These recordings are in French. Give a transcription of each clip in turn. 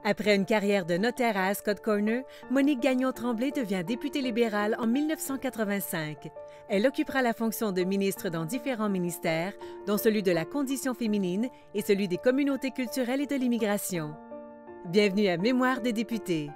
Après une carrière de notaire à Ascot Corner, Monique Gagnon-Tremblay devient députée libérale en 1985. Elle occupera la fonction de ministre dans différents ministères, dont celui de la condition féminine et celui des communautés culturelles et de l'immigration. Bienvenue à Mémoire des députés.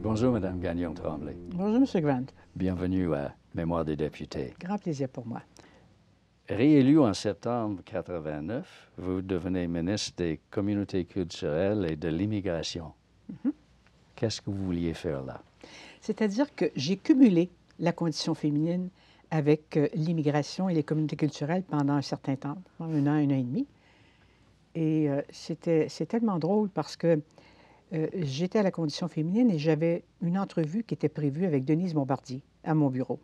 Bonjour, Mme Gagnon-Tremblay. Bonjour, M. Grant. Bienvenue à Mémoire des députés. Grand plaisir pour moi. Réélu en septembre 89, vous devenez ministre des Communautés culturelles et de l'immigration. Qu'est-ce que vous vouliez faire là? C'est-à-dire que j'ai cumulé la condition féminine avec l'immigration et les communautés culturelles pendant un certain temps, un an et demi. Et c'est tellement drôle parce que j'étais à la condition féminine et j'avais une entrevue qui était prévue avec Denise Bombardier à mon bureau.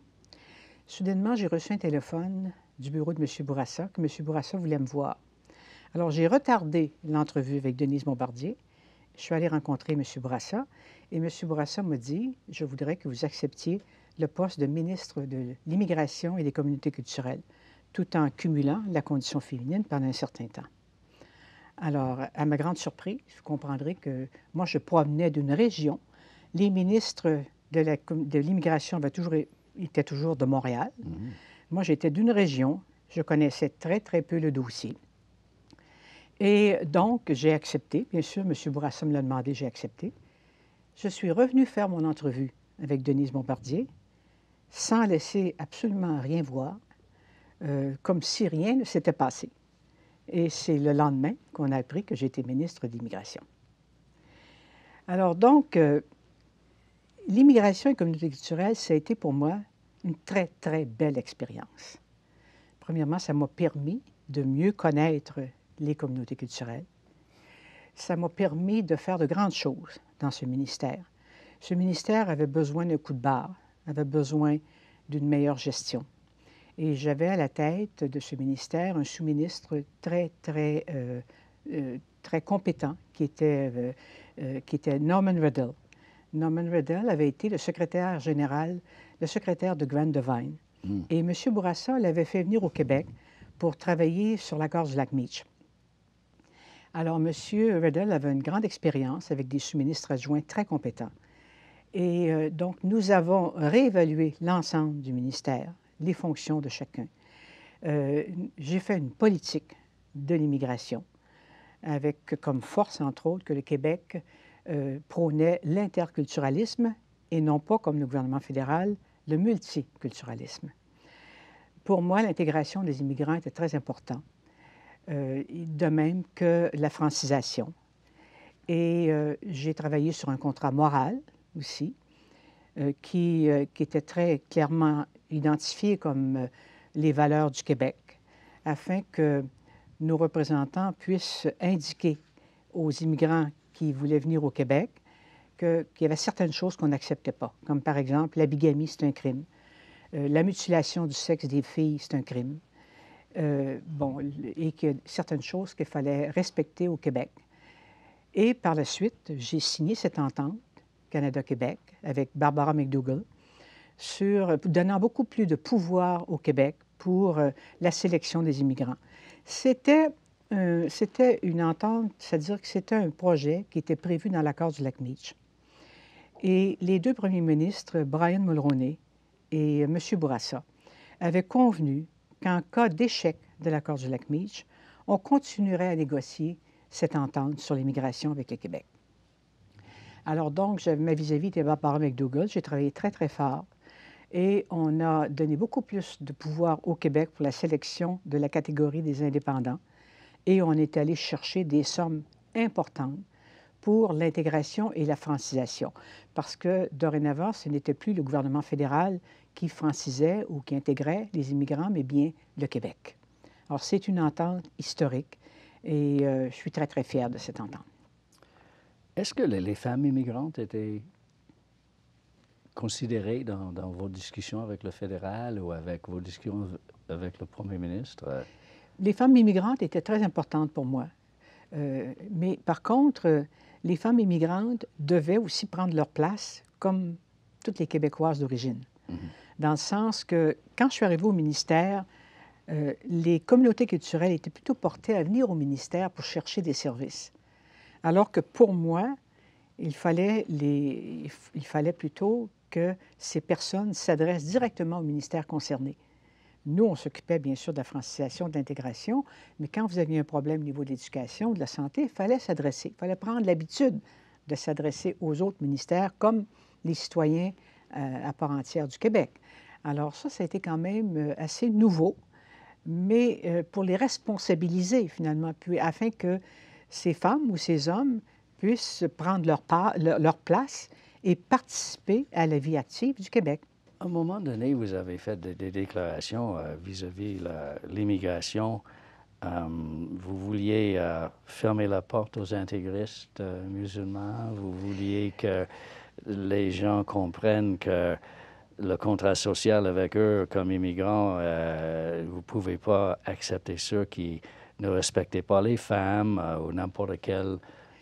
Soudainement, j'ai reçu un téléphone du bureau de M. Bourassa, que M. Bourassa voulait me voir. Alors, j'ai retardé l'entrevue avec Denise Bombardier. Je suis allée rencontrer M. Bourassa et M. Bourassa m'a dit « Je voudrais que vous acceptiez le poste de ministre de l'Immigration et des Communautés culturelles, tout en cumulant la condition féminine pendant un certain temps. » Alors, à ma grande surprise, vous comprendrez que moi, je provenais d'une région. Les ministres de l'immigration étaient toujours de Montréal. Moi, j'étais d'une région. Je connaissais très, très peu le dossier. Et donc, j'ai accepté. Bien sûr, M. Bourassa me l'a demandé, j'ai accepté. Je suis revenue faire mon entrevue avec Denise Bombardier sans laisser absolument rien voir, comme si rien ne s'était passé. Et c'est le lendemain qu'on a appris que j'étais ministre de l'Immigration. Alors donc, l'immigration et communauté culturelle, ça a été pour moi une très, très belle expérience. Premièrement, ça m'a permis de mieux connaître les communautés culturelles. Ça m'a permis de faire de grandes choses dans ce ministère. Ce ministère avait besoin d'un coup de barre, avait besoin d'une meilleure gestion. Et j'avais à la tête de ce ministère un sous-ministre très, très, très compétent qui était Norman Riddle. Norman Riddle avait été le secrétaire général, le secrétaire de Grant Devine. Et M. Bourassa l'avait fait venir au Québec pour travailler sur l'accord du lac Meech. Alors, M. Riddle avait une grande expérience avec des sous-ministres adjoints très compétents. Et donc, nous avons réévalué l'ensemble du ministère, les fonctions de chacun. J'ai fait une politique de l'immigration avec comme force, entre autres, que le Québec prônait l'interculturalisme et non pas, comme le gouvernement fédéral, le multiculturalisme. Pour moi, l'intégration des immigrants était très importante, de même que la francisation. Et j'ai travaillé sur un contrat moral aussi, qui était très clairement identifié comme les valeurs du Québec, afin que nos représentants puissent indiquer aux immigrants qui voulaient venir au Québec qu'il y avait certaines choses qu'on n'acceptait pas, comme par exemple la bigamie, c'est un crime. La mutilation du sexe des filles, c'est un crime. Et qu'il y a certaines choses qu'il fallait respecter au Québec. Et par la suite, j'ai signé cette entente Canada-Québec avec Barbara McDougall, donnant beaucoup plus de pouvoir au Québec pour la sélection des immigrants. C'était une entente, c'est-à-dire que c'était un projet qui était prévu dans l'accord du lac Meech. Et les deux premiers ministres, Brian Mulroney et M. Bourassa, avaient convenu qu'en cas d'échec de l'accord du lac Meech, on continuerait à négocier cette entente sur l'immigration avec le Québec. Alors donc, ma vis-à-vis était Barbara McDougall. J'ai travaillé très, très fort. Et on a donné beaucoup plus de pouvoir au Québec pour la sélection de la catégorie des indépendants. Et on est allé chercher des sommes importantes pour l'intégration et la francisation. Parce que dorénavant, ce n'était plus le gouvernement fédéral qui francisait ou qui intégrait les immigrants, mais bien le Québec. Alors, c'est une entente historique et je suis très, très fière de cette entente. Est-ce que les femmes immigrantes étaient considéré dans vos discussions avec le fédéral ou avec vos discussions avec le premier ministre? Les femmes immigrantes étaient très importantes pour moi. Mais par contre, les femmes immigrantes devaient aussi prendre leur place comme toutes les Québécoises d'origine. Dans le sens que quand je suis arrivée au ministère, les communautés culturelles étaient plutôt portées à venir au ministère pour chercher des services. Alors que pour moi, il fallait plutôt que ces personnes s'adressent directement au ministère concerné. Nous, on s'occupait bien sûr de la francisation, de l'intégration, mais quand vous aviez un problème au niveau de l'éducation, de la santé, il fallait s'adresser. Il fallait prendre l'habitude de s'adresser aux autres ministères comme les citoyens à part entière du Québec. Alors ça a été quand même assez nouveau, mais pour les responsabiliser finalement, puis afin que ces femmes ou ces hommes puissent prendre leur place et participer à la vie active du Québec. À un moment donné, vous avez fait des déclarations vis-à-vis l'immigration. Vous vouliez fermer la porte aux intégristes musulmans. Vous vouliez que les gens comprennent que le contrat social avec eux comme immigrants, vous ne pouvez pas accepter ceux qui ne respectaient pas les femmes ou n'importe quel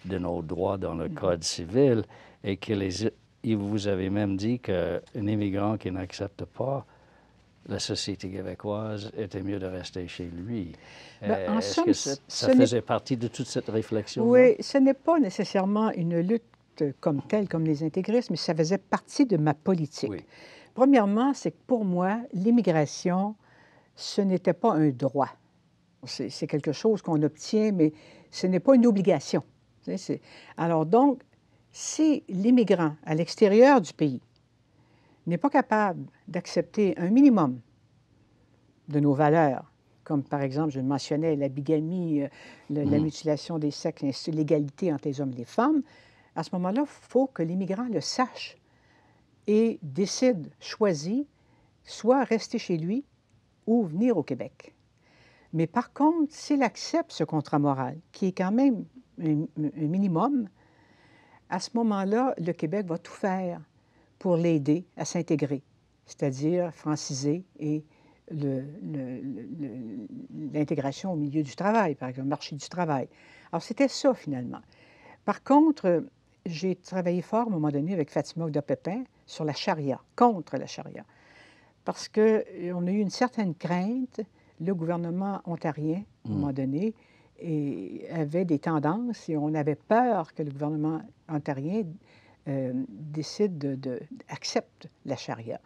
de nos droits dans le Code civil et que vous avez même dit qu'un immigrant qui n'accepte pas la société québécoise était mieux de rester chez lui. Est-ce que ça faisait partie de toute cette réflexion? Oui, ce n'est pas nécessairement une lutte comme telle, comme les intégristes, mais ça faisait partie de ma politique. Oui. Premièrement, c'est que pour moi, l'immigration, ce n'était pas un droit. C'est quelque chose qu'on obtient, mais ce n'est pas une obligation. Alors donc, si l'immigrant à l'extérieur du pays n'est pas capable d'accepter un minimum de nos valeurs, comme par exemple, je le mentionnais, la bigamie, la mutilation des sexes, l'égalité entre les hommes et les femmes, à ce moment-là, il faut que l'immigrant le sache et décide, choisit, soit rester chez lui ou venir au Québec. Mais par contre, s'il accepte ce contrat moral, qui est quand même un minimum, à ce moment-là, le Québec va tout faire pour l'aider à s'intégrer, c'est-à-dire franciser et l'intégration au milieu du travail, par exemple, le marché du travail. Alors, c'était ça, finalement. Par contre, j'ai travaillé fort, à un moment donné, avec Fatima Ouda-Pépin sur la charia, contre la charia, parce qu'on a eu une certaine crainte. Le gouvernement ontarien, à un moment donné, avait des tendances et on avait peur que le gouvernement ontarien accepte la charia.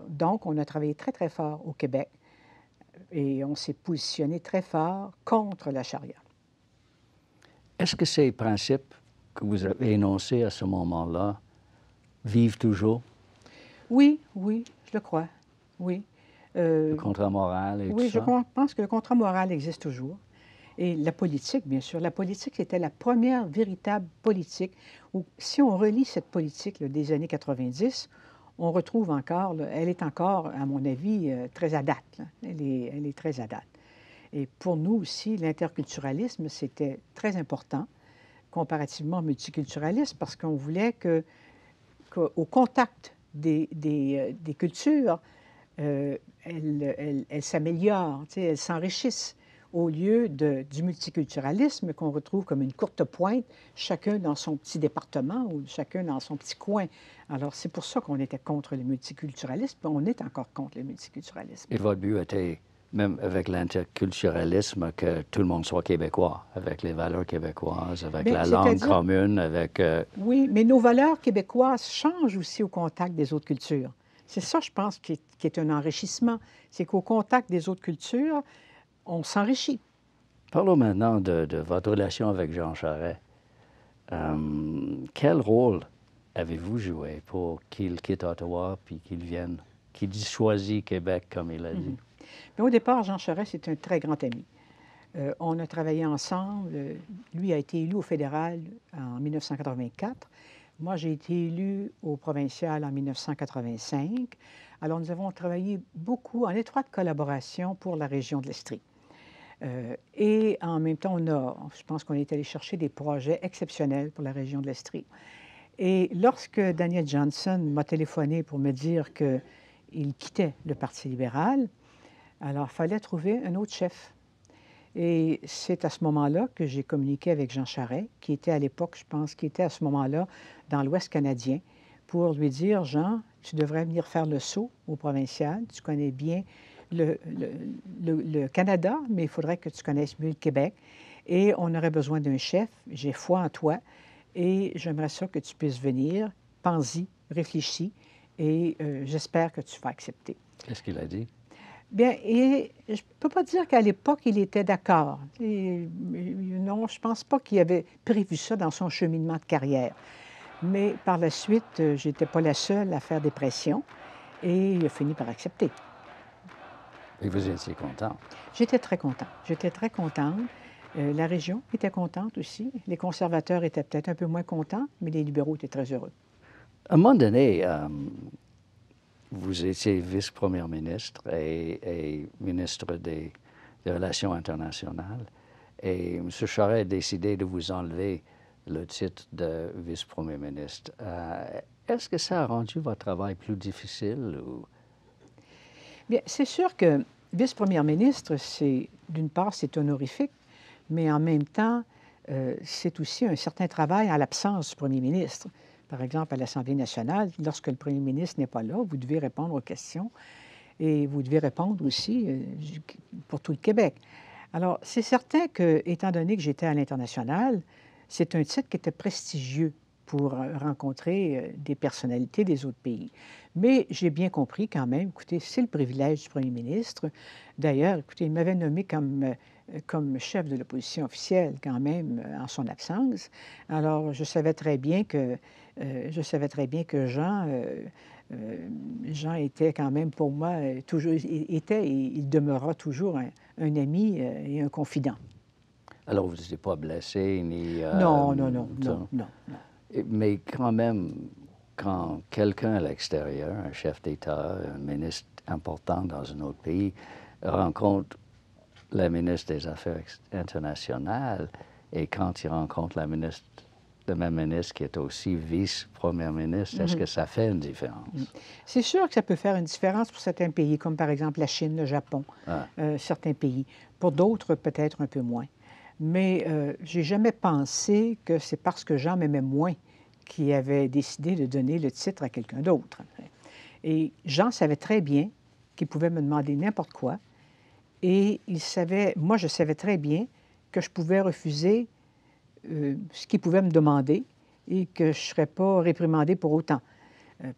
Donc, on a travaillé très, très fort au Québec et on s'est positionné très fort contre la charia. Est-ce que ces principes que vous avez énoncés à ce moment-là vivent toujours? Oui, oui, je le crois, oui. Le contrat moral et tout ça? Oui, je pense que le contrat moral existe toujours. Et la politique, bien sûr. La politique, c'était la première véritable politique où, si on relit cette politique là, des années 90, on retrouve encore, là, elle est encore, à mon avis, très à date. Là. Elle est très à date. Et pour nous aussi, l'interculturalisme, c'était très important comparativement au multiculturalisme parce qu'on voulait qu'au contact des cultures, elles s'améliorent, elles s'enrichissent au lieu du multiculturalisme qu'on retrouve comme une courte pointe, chacun dans son petit département ou chacun dans son petit coin. Alors, c'est pour ça qu'on était contre le multiculturalisme, et on est encore contre le multiculturalisme. Et votre but était, même avec l'interculturalisme, que tout le monde soit québécois, avec les valeurs québécoises, avec la langue commune, avec... Oui, mais nos valeurs québécoises changent aussi au contact des autres cultures. C'est ça, je pense, qui est un enrichissement. C'est qu'au contact des autres cultures, on s'enrichit. Parlons maintenant de votre relation avec Jean Charest. Quel rôle avez-vous joué pour qu'il quitte Ottawa puis qu'il choisit Québec, comme il a dit? Mais au départ, Jean Charest est un très grand ami. On a travaillé ensemble. Lui a été élu au fédéral en 1984. Moi, j'ai été élue au provincial en 1985. Alors, nous avons travaillé beaucoup en étroite collaboration pour la région de l'Estrie. Et en même temps, je pense qu'on est allé chercher des projets exceptionnels pour la région de l'Estrie. Et lorsque Daniel Johnson m'a téléphoné pour me dire qu'il quittait le Parti libéral, alors il fallait trouver un autre chef. Et c'est à ce moment-là que j'ai communiqué avec Jean Charest, qui était à l'époque, je pense, qui était à ce moment-là dans l'Ouest canadien, pour lui dire, Jean, tu devrais venir faire le saut au provincial, tu connais bien le Canada, mais il faudrait que tu connaisses mieux le Québec, et on aurait besoin d'un chef, j'ai foi en toi, et j'aimerais ça que tu puisses venir, pense-y, réfléchis, et j'espère que tu vas accepter. Qu'est-ce qu'il a dit? Bien, et je ne peux pas dire qu'à l'époque, il était d'accord. Non, je ne pense pas qu'il avait prévu ça dans son cheminement de carrière. Mais par la suite, je n'étais pas la seule à faire des pressions et il a fini par accepter. Et vous étiez content? J'étais très content. J'étais très contente. La région était contente aussi. Les conservateurs étaient peut-être un peu moins contents, mais les libéraux étaient très heureux. À un moment donné, vous étiez vice-premier ministre et ministre des Relations internationales. Et M. Charest a décidé de vous enlever le titre de vice-premier ministre. Est-ce que ça a rendu votre travail plus difficile? Ou... Bien, c'est sûr que vice-premier ministre, d'une part, c'est honorifique, mais en même temps, c'est aussi un certain travail en l'absence du premier ministre. Par exemple, à l'Assemblée nationale, lorsque le premier ministre n'est pas là, vous devez répondre aux questions et vous devez répondre aussi pour tout le Québec. Alors, c'est certain que, étant donné que j'étais à l'international, c'est un titre qui était prestigieux pour rencontrer des personnalités des autres pays. Mais j'ai bien compris quand même, écoutez, c'est le privilège du premier ministre. D'ailleurs, écoutez, il m'avait nommé comme chef de l'opposition officielle quand même en son absence. Alors, je savais très bien que Jean était quand même pour moi, toujours, était et il demeurera toujours un ami et un confident. Alors, vous n'étiez pas blessé ni... Non. Mais quand même, quand quelqu'un à l'extérieur, un chef d'État, un ministre important dans un autre pays, rencontre la ministre des Affaires internationales et quand il rencontre le même ministre qui est aussi vice-premier ministre, est-ce que ça fait une différence? C'est sûr que ça peut faire une différence pour certains pays, comme par exemple la Chine, le Japon, certains pays. Pour d'autres, peut-être un peu moins. Mais je n'ai jamais pensé que c'est parce que Jean m'aimait moins qu'il avait décidé de donner le titre à quelqu'un d'autre. Et Jean savait très bien qu'il pouvait me demander n'importe quoi. Et moi, je savais très bien que je pouvais refuser ce qu'il pouvait me demander et que je ne serais pas réprimandée pour autant.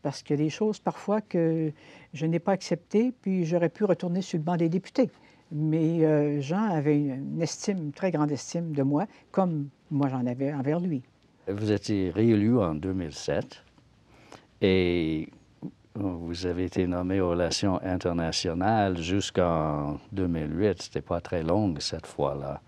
Parce qu'il y a des choses parfois que je n'ai pas acceptées, puis j'aurais pu retourner sur le banc des députés. Mais Jean avait une très grande estime de moi, comme moi j'en avais envers lui. Vous étiez réélu en 2007 et vous avez été nommé aux Relations internationales jusqu'en 2008. C'était pas très long cette fois-là.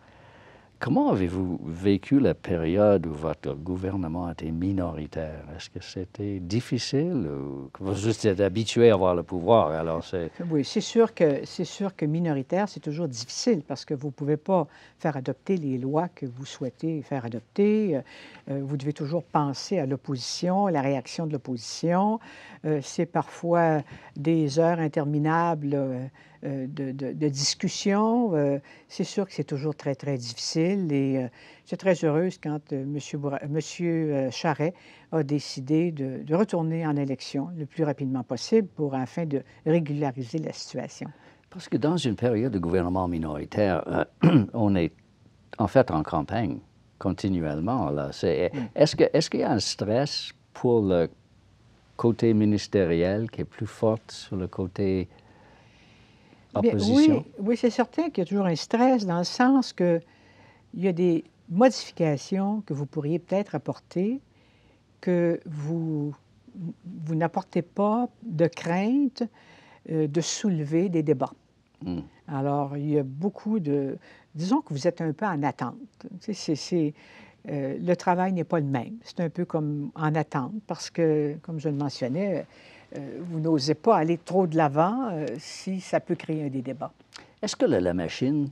Comment avez-vous vécu la période où votre gouvernement était minoritaire? Est-ce que c'était difficile ou vous êtes habitué à avoir le pouvoir? Alors Oui, c'est sûr que minoritaire, c'est toujours difficile parce que vous ne pouvez pas faire adopter les lois que vous souhaitez faire adopter. Vous devez toujours penser à l'opposition, la réaction de l'opposition. C'est parfois des heures interminables de discussion. C'est sûr que c'est toujours très, très difficile et je suis très heureuse quand M. Charest a décidé de retourner en élection le plus rapidement possible afin de régulariser la situation. Parce que dans une période de gouvernement minoritaire, on est en fait en campagne continuellement. Là. Est-ce qu'il y a un stress pour le côté ministériel qui est plus fort sur le côté opposition? Oui, c'est certain qu'il y a toujours un stress dans le sens qu'il y a des modifications que vous pourriez peut-être apporter que vous n'apportez pas de crainte de soulever des débats. Alors, il y a beaucoup de... Disons que vous êtes un peu en attente. Le travail n'est pas le même. C'est un peu comme en attente parce que, comme je le mentionnais, vous n'osez pas aller trop de l'avant si ça peut créer des débats. Est-ce que la machine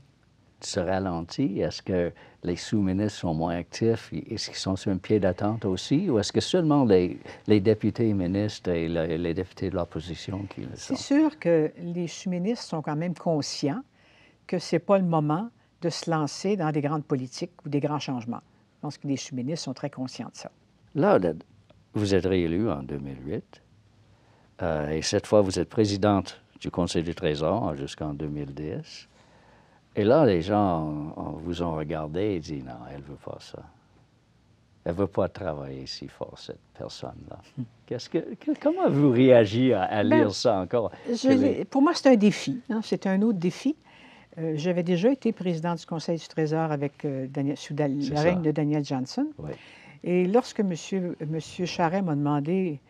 se ralentit? Est-ce que les sous-ministres sont moins actifs? Est-ce qu'ils sont sur un pied d'attente aussi? Ou est-ce que seulement les députés ministres et les députés de l'opposition qui le sont? C'est sûr que les sous-ministres sont quand même conscients que ce n'est pas le moment de se lancer dans des grandes politiques ou des grands changements. Je pense que les sous-ministres sont très conscients de ça. Là, vous êtes réélu en 2008. Et cette fois, vous êtes présidente du Conseil du Trésor jusqu'en 2010. Et là, les gens vous ont regardé et dit, non, elle ne veut pas ça. Elle ne veut pas travailler si fort, cette personne-là. Comment vous réagissez à lire ça encore? Pour moi, c'est un défi. Hein? C'est un autre défi. J'avais déjà été présidente du Conseil du Trésor sous le règne de Daniel Johnson. Oui. Et lorsque M. Charest m'a demandé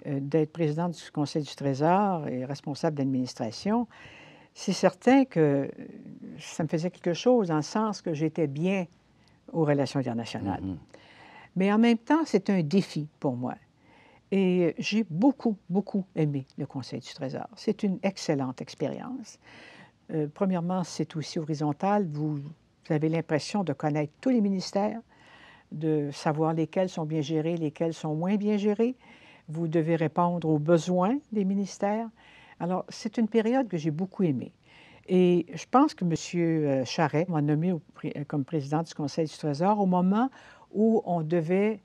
d'être présidente du Conseil du Trésor et responsable d'administration, c'est certain que ça me faisait quelque chose dans le sens que j'étais bien aux relations internationales. Mm-hmm. Mais en même temps, c'est un défi pour moi. Et j'ai beaucoup, beaucoup aimé le Conseil du Trésor. C'est une excellente expérience. Premièrement, c'est aussi horizontal. Vous avez l'impression de connaître tous les ministères, de savoir lesquels sont bien gérés, lesquels sont moins bien gérés. Vous devez répondre aux besoins des ministères. Alors, c'est une période que j'ai beaucoup aimée. Et je pense que M. Charest m'a nommé comme président du Conseil du Trésor au moment où on devait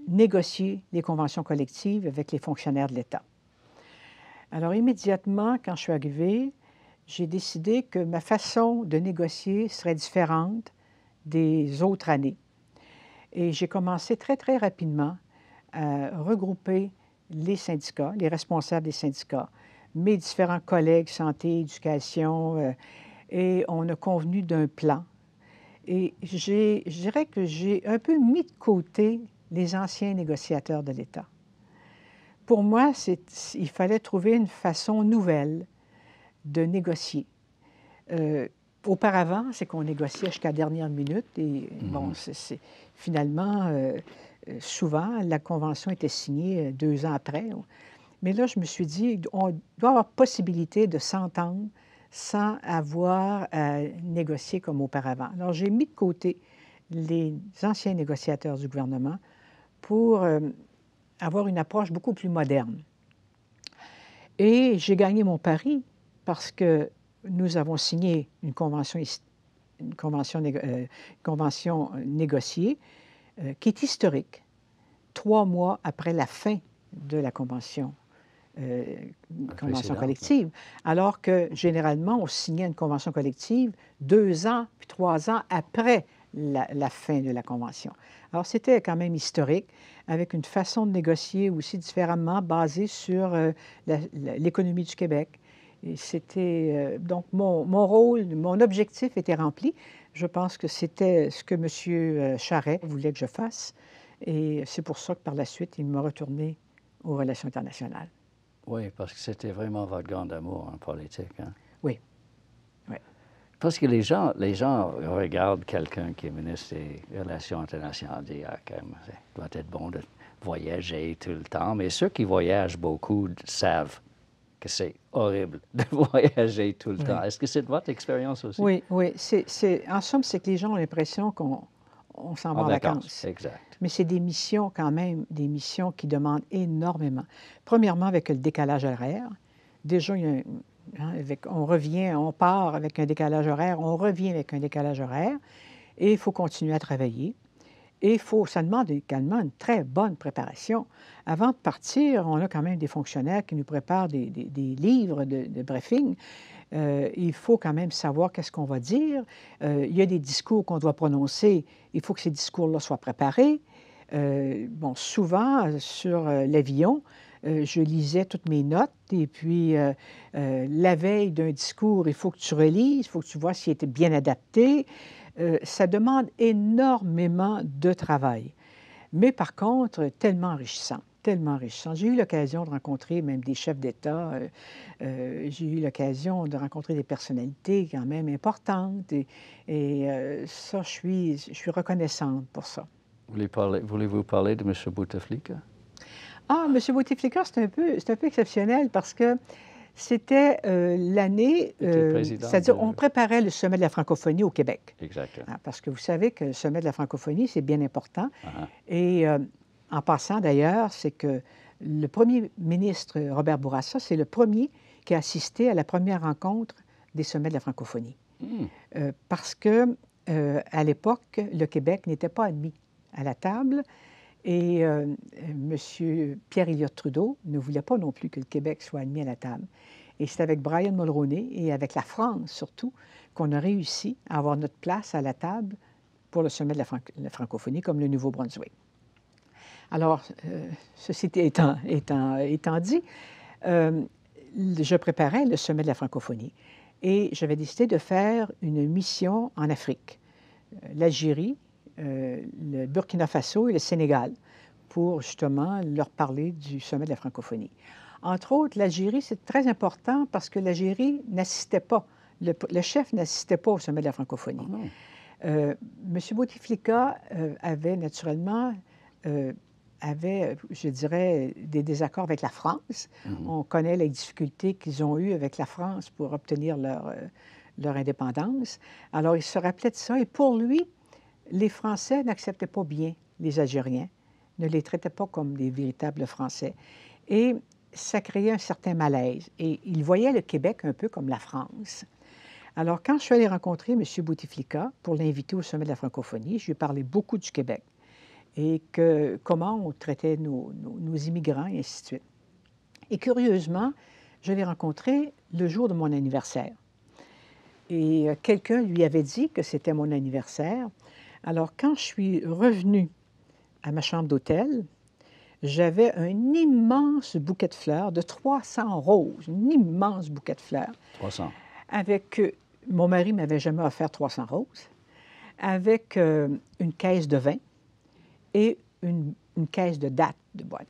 négocier les conventions collectives avec les fonctionnaires de l'État. Alors, immédiatement, quand je suis arrivée, j'ai décidé que ma façon de négocier serait différente des autres années. Et j'ai commencé très, très rapidement à regrouper les syndicats, les responsables des syndicats, mes différents collègues santé, éducation, et on a convenu d'un plan. Et je dirais que j'ai un peu mis de côté les anciens négociateurs de l'État. Pour moi, il fallait trouver une façon nouvelle de négocier. Auparavant, c'est qu'on négociait jusqu'à la dernière minute et bon, finalement, souvent, la convention était signée 2 ans après. Mais là, je me suis dit, on doit avoir possibilité de s'entendre sans avoir à négocier comme auparavant. Alors, j'ai mis de côté les anciens négociateurs du gouvernement pour avoir une approche beaucoup plus moderne. Et j'ai gagné mon pari parce que nous avons signé une convention négociée qui est historique, 3 mois après la fin de la convention collective, alors que généralement, on signait une convention collective 2 ans puis 3 ans après la fin de la convention. Alors, c'était quand même historique, avec une façon de négocier aussi différemment, basée sur l'économie du Québec. Et c'était donc mon rôle, mon objectif était rempli. Je pense que c'était ce que M. Charest voulait que je fasse. Et c'est pour ça que par la suite, il m'a retourné aux relations internationales. Oui, parce que c'était vraiment votre grand amour en politique. Hein? Oui. Oui. Parce que les gens regardent quelqu'un qui est ministre des Relations internationales et disent « Ah, quand même, ça doit être bon de voyager tout le temps. » Mais ceux qui voyagent beaucoup savent que c'est horrible de voyager tout le temps. Est-ce que c'est votre expérience aussi? Oui, oui. En somme, c'est que les gens ont l'impression qu'on s'en va en vacances. Exact. Mais c'est des missions quand même, des missions qui demandent énormément. Premièrement, avec le décalage horaire. Déjà, on part avec un décalage horaire, on revient avec un décalage horaire, et il faut continuer à travailler. Et ça demande également une très bonne préparation. Avant de partir, on a quand même des fonctionnaires qui nous préparent des livres de briefing. Il faut quand même savoir qu'est-ce qu'on va dire. Il y a des discours qu'on doit prononcer. Il faut que ces discours-là soient préparés. Souvent, sur l'avion, je lisais toutes mes notes et puis la veille d'un discours, il faut que tu relises, il faut que tu vois s'il était bien adapté. Ça demande énormément de travail. Mais par contre, tellement enrichissant, tellement enrichissant. J'ai eu l'occasion de rencontrer même des chefs d'État. J'ai eu l'occasion de rencontrer des personnalités quand même importantes. Et ça, je suis reconnaissante pour ça. Voulez-vous parler de M. Bouteflika? Ah, M. Bouteflika, c'est un peu exceptionnel parce que C'était l'année, c'est-à-dire de... on préparait le sommet de la francophonie au Québec. Exactement. Parce que vous savez que le sommet de la francophonie, c'est bien important. Uh-huh. Et en passant d'ailleurs, c'est que le premier ministre, Robert Bourassa, c'est le premier qui a assisté à la première rencontre des sommets de la francophonie. Parce que à l'époque, le Québec n'était pas admis à la table et M. Pierre Elliott Trudeau ne voulait pas non plus que le Québec soit admis à la table. Et c'est avec Brian Mulroney et avec la France surtout qu'on a réussi à avoir notre place à la table pour le sommet de la francophonie comme le Nouveau-Brunswick. Alors, ceci étant dit, je préparais le sommet de la francophonie et j'avais décidé de faire une mission en Afrique, l'Algérie, le Burkina Faso et le Sénégal, pour justement leur parler du sommet de la francophonie. Entre autres, l'Algérie, c'est très important parce que l'Algérie n'assistait pas, le chef n'assistait pas au sommet de la francophonie. M. Bouteflika avait naturellement je dirais, des désaccords avec la France. On connaît les difficultés qu'ils ont eues avec la France pour obtenir leur indépendance. Alors, il se rappelait de ça. Et pour lui, les Français n'acceptaient pas bien les Algériens, ne les traitaient pas comme des véritables Français. Et ça créait un certain malaise. Et il voyait le Québec un peu comme la France. Alors, quand je suis allée rencontrer M. Bouteflika pour l'inviter au sommet de la francophonie, je lui ai parlé beaucoup du Québec et comment on traitait nos immigrants, et ainsi de suite. Et curieusement, je l'ai rencontré le jour de mon anniversaire. Et quelqu'un lui avait dit que c'était mon anniversaire. Alors, quand je suis revenue à ma chambre d'hôtel, j'avais un immense bouquet de fleurs, de 300 roses, un immense bouquet de fleurs. 300. Avec, mon mari ne m'avait jamais offert 300 roses, avec une caisse de vin et une caisse de dattes de boîte.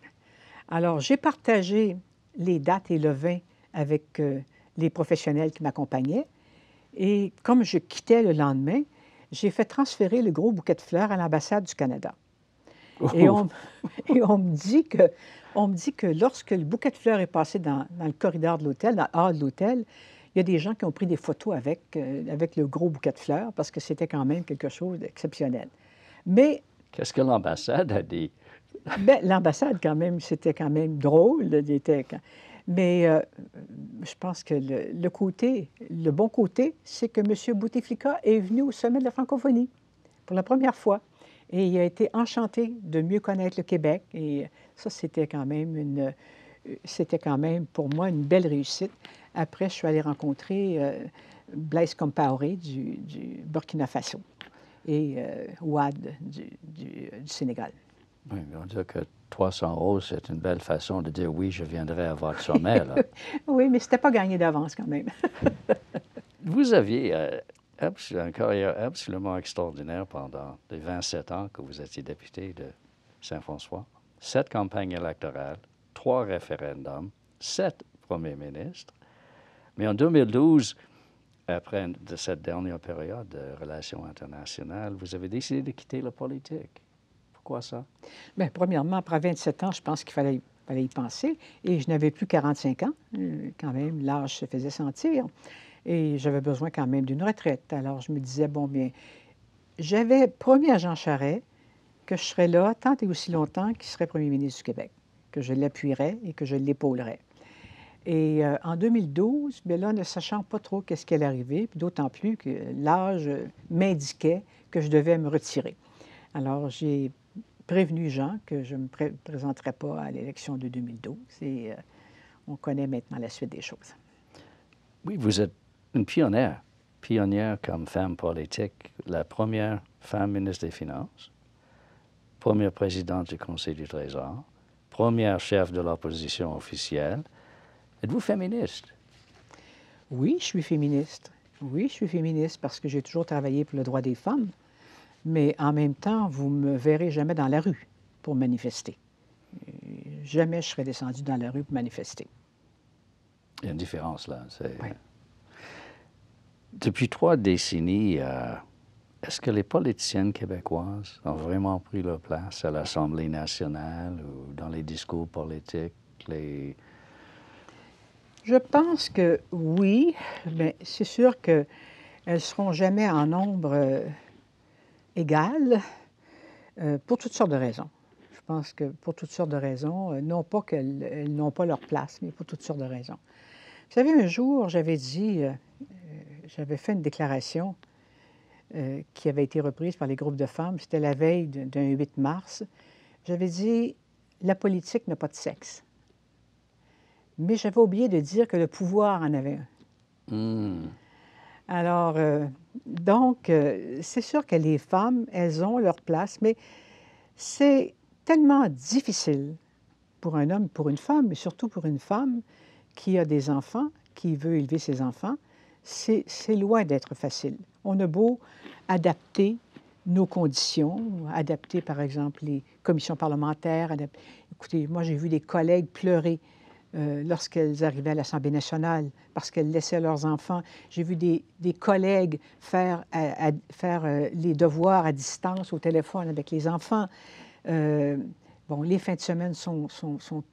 Alors, j'ai partagé les dattes et le vin avec les professionnels qui m'accompagnaient. Et comme je quittais le lendemain, j'ai fait transférer le gros bouquet de fleurs à l'ambassade du Canada. Et on me dit que lorsque le bouquet de fleurs est passé dans le corridor de l'hôtel, dans le hall de l'hôtel, il y a des gens qui ont pris des photos avec le gros bouquet de fleurs parce que c'était quand même quelque chose d'exceptionnel. Mais qu'est-ce que l'ambassade a dit? Bien, l'ambassade, quand même, c'était quand même drôle. Mais je pense que le bon côté, c'est que M. Bouteflika est venu au sommet de la francophonie pour la première fois. Et il a été enchanté de mieux connaître le Québec. Et ça, c'était quand même pour moi une belle réussite. Après, je suis allée rencontrer Blaise Compaoré du Burkina Faso et Ouad du Sénégal. Oui, mais on dit que 300 roses, c'est une belle façon de dire oui, je viendrai à votre sommet. Là. Oui, mais c'était pas gagné d'avance quand même. Vous aviez une carrière absolument extraordinaire pendant les 27 ans que vous étiez député de Saint-François. 7 campagnes électorales, 3 référendums, 7 premiers ministres. Mais en 2012, après de cette dernière période de relations internationales, vous avez décidé de quitter la politique. Pourquoi ça? Bien, premièrement, après 27 ans, je pense qu'il fallait y penser. Et je n'avais plus 45 ans. Quand même, l'âge se faisait sentir. Et j'avais besoin quand même d'une retraite. Alors, je me disais, bon, bien, j'avais promis à Jean Charest que je serais là tant et aussi longtemps qu'il serait premier ministre du Québec, que je l'appuierais et que je l'épaulerais. Et en 2012, bien là, ne sachant pas trop qu'est-ce qui allait arriver, puis d'autant plus que l'âge m'indiquait que je devais me retirer. Alors, j'ai prévenu Jean que je ne me présenterais pas à l'élection de 2012 et on connaît maintenant la suite des choses. Oui, vous êtes une pionnière comme femme politique, la première femme ministre des Finances, première présidente du Conseil du Trésor, première chef de l'opposition officielle. Êtes-vous féministe? Oui, je suis féministe. Oui, je suis féministe parce que j'ai toujours travaillé pour le droit des femmes. Mais en même temps, vous ne me verrez jamais dans la rue pour manifester. Jamais je serais descendue dans la rue pour manifester. Il y a une différence là. Oui. Depuis 3 décennies, est-ce que les politiciennes québécoises ont vraiment pris leur place à l'Assemblée nationale ou dans les discours politiques? Je pense que oui, mais c'est sûr qu'elles ne seront jamais en nombre égal pour toutes sortes de raisons. Je pense que pour toutes sortes de raisons, non pas qu'elles n'ont pas leur place, mais pour toutes sortes de raisons. Vous savez, un jour, j'avais dit, j'avais fait une déclaration qui avait été reprise par les groupes de femmes, c'était la veille d'un 8 mars. J'avais dit, la politique n'a pas de sexe. Mais j'avais oublié de dire que le pouvoir en avait un. Alors, donc, c'est sûr que les femmes, elles ont leur place, mais c'est tellement difficile pour un homme, pour une femme, mais surtout pour une femme qui a des enfants, qui veut élever ses enfants, c'est loin d'être facile. On a beau adapter nos conditions, adapter, par exemple, les commissions parlementaires. Écoutez, moi, j'ai vu des collègues pleurer lorsqu'elles arrivaient à l'Assemblée nationale parce qu'elles laissaient leurs enfants. J'ai vu des collègues faire les devoirs à distance au téléphone avec les enfants. Bon, les fins de semaine sont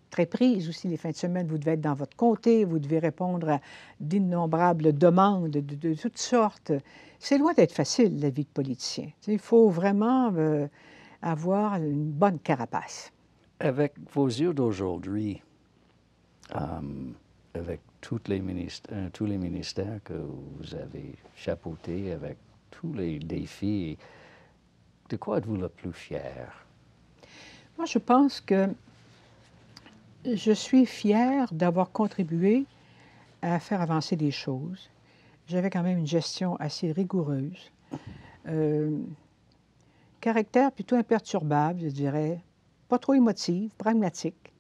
très prises aussi. Les fins de semaine, vous devez être dans votre comté, vous devez répondre à d'innombrables demandes de toutes sortes. C'est loin d'être facile, la vie de politicien. Il faut vraiment avoir une bonne carapace. Avec vos yeux d'aujourd'hui, avec tous les ministères que vous avez chapeautés, avec tous les défis, de quoi êtes-vous le plus fier? Moi, je pense que je suis fière d'avoir contribué à faire avancer des choses. J'avais quand même une gestion assez rigoureuse. Caractère plutôt imperturbable, je dirais, pas trop émotive, pragmatique.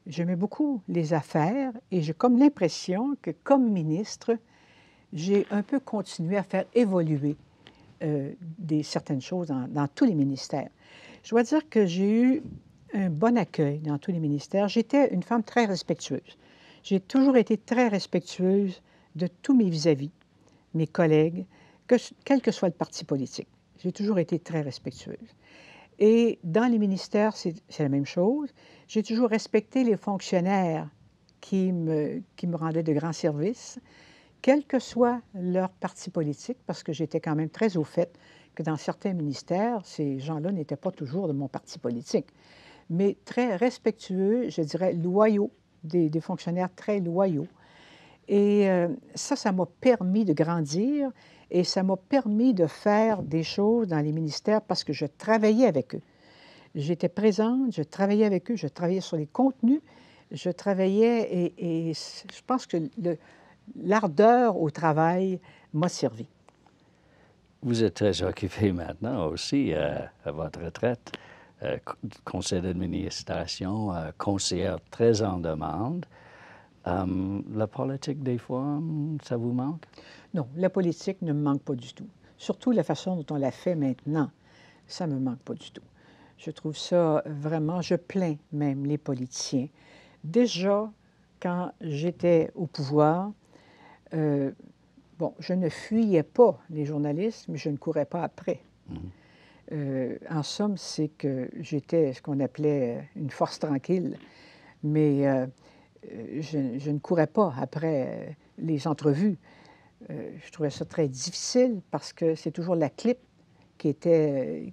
J'aimais beaucoup les affaires et j'ai comme l'impression que, comme ministre, j'ai un peu continué à faire évoluer certaines choses dans tous les ministères. Je dois dire que j'ai eu un bon accueil dans tous les ministères. J'étais une femme très respectueuse. J'ai toujours été très respectueuse de tous mes vis-à-vis, mes collègues, quel que soit le parti politique. J'ai toujours été très respectueuse. Et dans les ministères, c'est la même chose. J'ai toujours respecté les fonctionnaires qui me rendaient de grands services, quel que soit leur parti politique, parce que j'étais quand même très au fait que dans certains ministères, ces gens-là n'étaient pas toujours de mon parti politique, mais très respectueux, je dirais loyaux, des fonctionnaires très loyaux. Et ça m'a permis de grandir et ça m'a permis de faire des choses dans les ministères parce que je travaillais avec eux. J'étais présente, je travaillais avec eux, je travaillais sur les contenus, je travaillais et je pense que l'ardeur au travail m'a servi. Vous êtes très occupé maintenant aussi à votre retraite, conseil d'administration, conseillère très en demande. La politique, des fois, ça vous manque? Non, la politique ne me manque pas du tout. Surtout la façon dont on la fait maintenant, ça ne me manque pas du tout. Je trouve ça vraiment, je plains même les politiciens. Déjà, quand j'étais au pouvoir, bon, je ne fuyais pas les journalistes, mais je ne courais pas après. En somme, c'est que j'étais ce qu'on appelait une force tranquille, mais je ne courais pas après les entrevues. Je trouvais ça très difficile parce que c'est toujours la clip qui était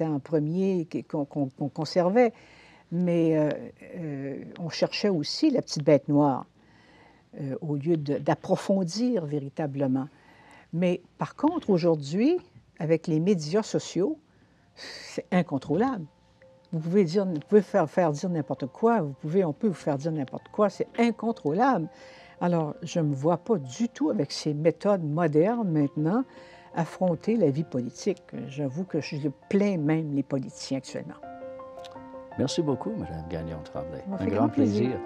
en premier, qu'on conservait. Mais on cherchait aussi la petite bête noire au lieu d'approfondir véritablement. Mais par contre, aujourd'hui, avec les médias sociaux, c'est incontrôlable. Vous pouvez faire dire n'importe quoi, on peut vous faire dire n'importe quoi, c'est incontrôlable. Alors, je ne me vois pas du tout, avec ces méthodes modernes maintenant, affronter la vie politique. J'avoue que je plains même les politiciens actuellement. Merci beaucoup, Mme Gagnon-Tremblay. Ça m'a fait Un grand plaisir.